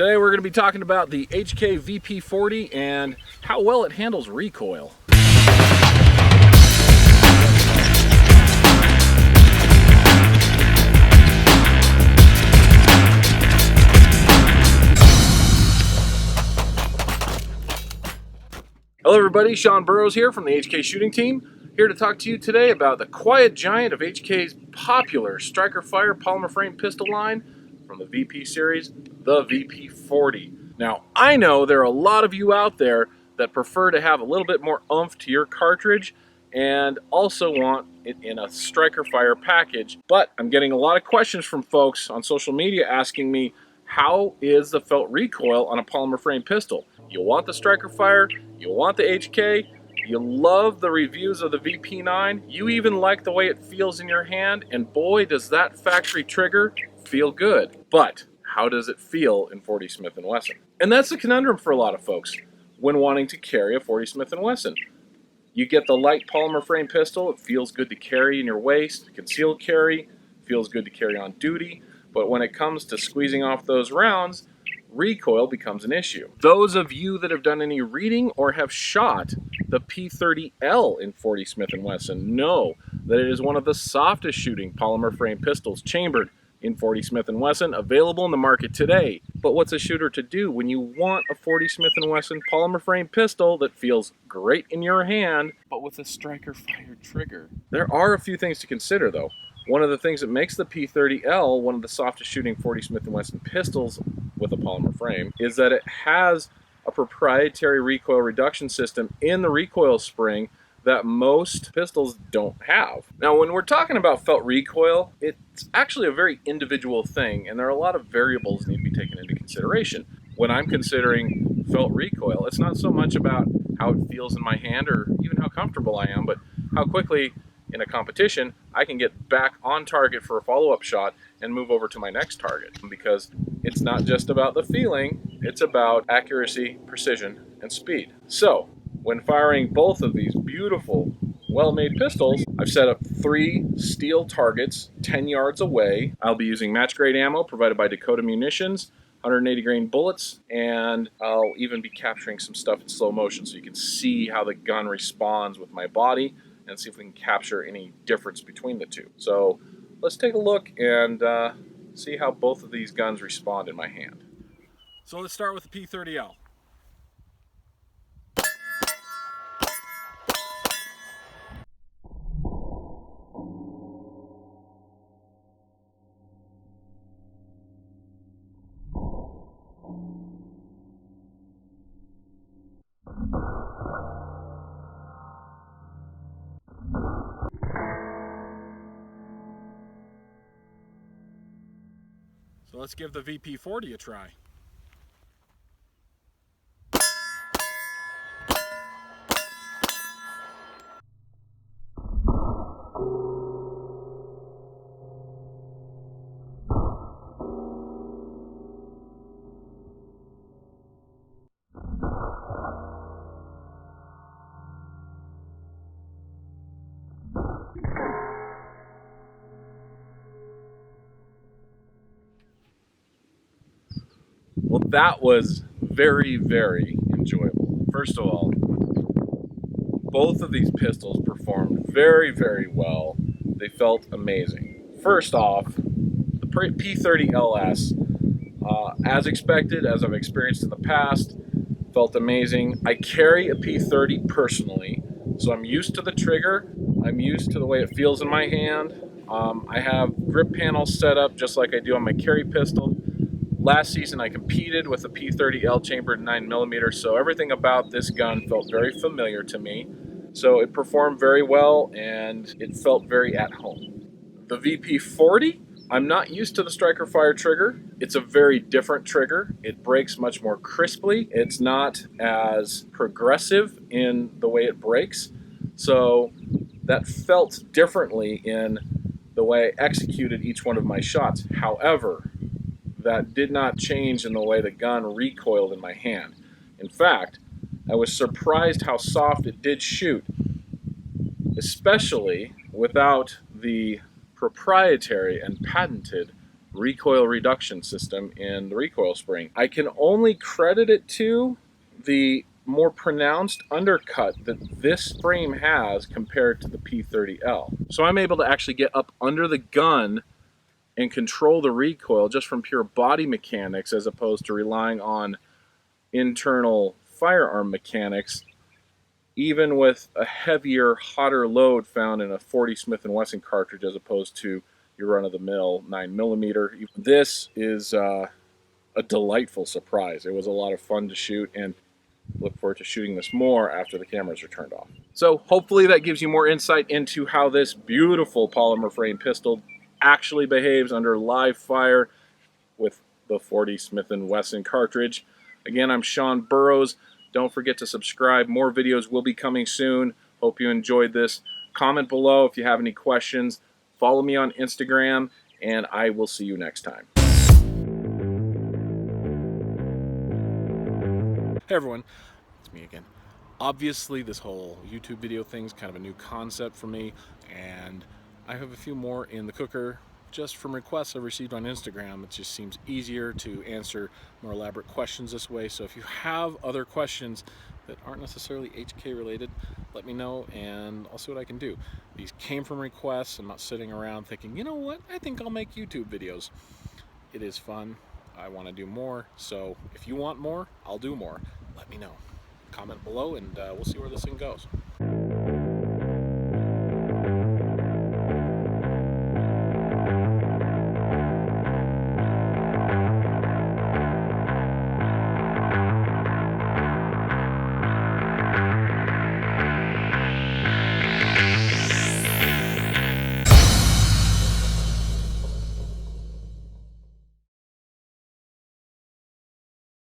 Today we're going to be talking about the HK VP40 and how well it handles recoil. Hello everybody, Sean Burrows here from the HK shooting team, here to talk to you today about the quiet giant of HK's popular striker fire polymer frame pistol line from the VP series, the VP40. Now, I know there are a lot of you out there that prefer to have a little bit more oomph to your cartridge and also want it in a striker fire package, but I'm getting a lot of questions from folks on social media asking me, how is the felt recoil on a polymer frame pistol? You want the striker fire, you want the HK, you love the reviews of the VP9, you even like the way it feels in your hand, and boy does that factory trigger feel good. But how does it feel in 40 Smith & Wesson? And that's the conundrum for a lot of folks when wanting to carry a 40 Smith & Wesson. You get the light polymer frame pistol, it feels good to carry in your waist, concealed carry, feels good to carry on duty, but when it comes to squeezing off those rounds, recoil becomes an issue. Those of you that have done any reading or have shot the P30L in 40 Smith & Wesson know that it is one of the softest shooting polymer frame pistols chambered in 40 Smith & Wesson, available in the market today. But what's a shooter to do when you want a 40 Smith & Wesson polymer frame pistol that feels great in your hand, but with a striker fire trigger? There are a few things to consider though. One of the things that makes the P30L one of the softest shooting 40 Smith & Wesson pistols with a polymer frame is that it has a proprietary recoil reduction system in the recoil spring that most pistols don't have. Now, when we're talking about felt recoil, it's actually a very individual thing, and there are a lot of variables that need to be taken into consideration. When I'm considering felt recoil, it's not so much about how it feels in my hand or even how comfortable I am, but how quickly in a competition I can get back on target for a follow-up shot and move over to my next target, because it's not just about the feeling, it's about accuracy, precision, and speed. So when firing both of these beautiful, well-made pistols, I've set up 3 steel targets 10 yards away. I'll be using match-grade ammo provided by Dakota Munitions, 180 grain bullets, and I'll even be capturing some stuff in slow motion so you can see how the gun responds with my body and see if we can capture any difference between the two. So let's take a look and see how both of these guns respond in my hand. So let's start with the P30L. So let's give the VP40 a try. Well, that was very, very enjoyable. First of all, both of these pistols performed very, very well. They felt amazing. First off, the P30LS, as expected, as I've experienced in the past, felt amazing. I carry a P30 personally, so I'm used to the trigger. I'm used to the way it feels in my hand. I have grip panels set up just like I do on my carry pistol. Last season I competed with the P30L chambered 9mm, so everything about this gun felt very familiar to me. So it performed very well and it felt very at home. The VP40, I'm not used to the striker fire trigger. It's a very different trigger. It breaks much more crisply. It's not as progressive in the way it breaks. So that felt differently in the way I executed each one of my shots. However, that did not change in the way the gun recoiled in my hand. In fact, I was surprised how soft it did shoot, especially without the proprietary and patented recoil reduction system in the recoil spring. I can only credit it to the more pronounced undercut that this frame has compared to the P30L. So I'm able to actually get up under the gun and control the recoil just from pure body mechanics, as opposed to relying on internal firearm mechanics, even with a heavier, hotter load found in a 40 Smith & Wesson cartridge as opposed to your run-of-the-mill 9mm. This is a delightful surprise. It was a lot of fun to shoot, and look forward to shooting this more after the cameras are turned off. So hopefully that gives you more insight into how this beautiful polymer frame pistol actually behaves under live fire with the 40 Smith & Wesson cartridge. Again, I'm Sean Burrows. Don't forget to subscribe. More videos will be coming soon. Hope you enjoyed this. Comment below if you have any questions. Follow me on Instagram, and I will see you next time. Hey everyone, it's me again. Obviously this whole YouTube video thing's kind of a new concept for me, and I have a few more in the cooker just from requests I've received on Instagram. It just seems easier to answer more elaborate questions this way. So if you have other questions that aren't necessarily HK related, let me know and I'll see what I can do. These came from requests. I'm not sitting around thinking, you know what, I think I'll make YouTube videos. It is fun. I want to do more. So if you want more, I'll do more. Let me know. Comment below and we'll see where this thing goes.